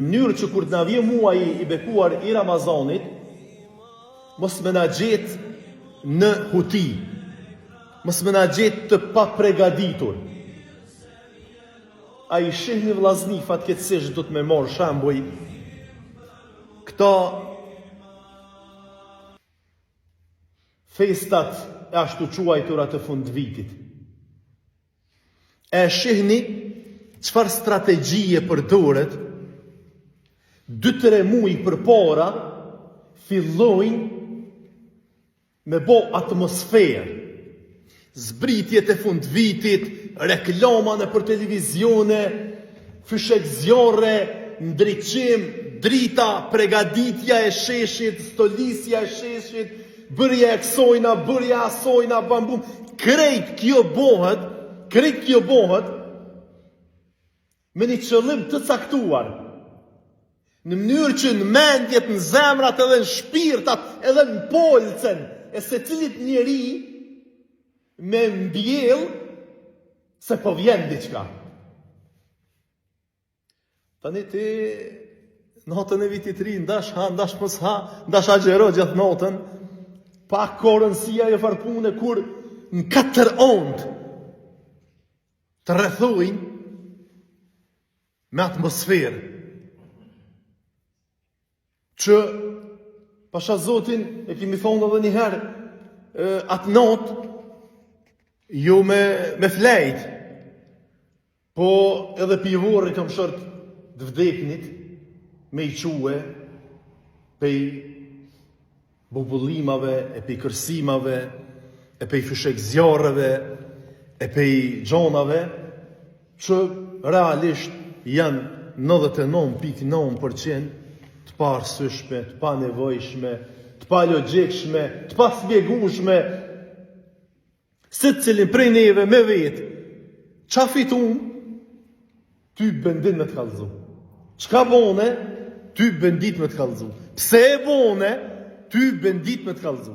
mënyrë që kur të na vjen muaji i bekuar i Ramazanit, mos më na gjet në huti, mos më na gjet të papregaditur. A i shihni vllazni fatkeqësisht do të më marr shembuj këto festat e ashtu quajtura të fundvitit. E shihni çfarë strategjie përdoret 2-3 muaj përpara fillojnë me bo atmosferë. Zbritjet e fundvitit, reklama nëpër televizione, fyshek zjarre, ndriçim, drita, pregaditja e sheshit, stolisja e sheshit, bërja e kësojna, bërja asojna, bambum. Krejt kjo bohet me një qëllim të caktuar. Në mënyrë që në mendjet, në zemrat edhe në shpirtat, edhe në polcen e secilit njeri me mbjell se po vjen diçka. Tani ti natën e vitit ri, ndash ha, ndash mos ha, ndash agjero gjatë natën, pa korënësia e farpune kur në 4 ondë të rrethojnë me atmosferë. Që pasha Zotin, e kemi thonë edhe një herë, atë natë, jo me flejt, po edhe pivorit të mshërt të vdeknit, me i quë, pej bubullimave, e pej kërsimave, e pej fyshek zjarreve, e pej gjonave, që realisht janë 99.9% të parësyshme, të panevojshme, të palogjikshme, të pasmjegueshme. Se cilin prej neve me vetë, qa fitum, ty bendin me të kallëzu. Çka bone, ty bendit me të kallëzu. Pse e bone, ty bendit me të kallëzu.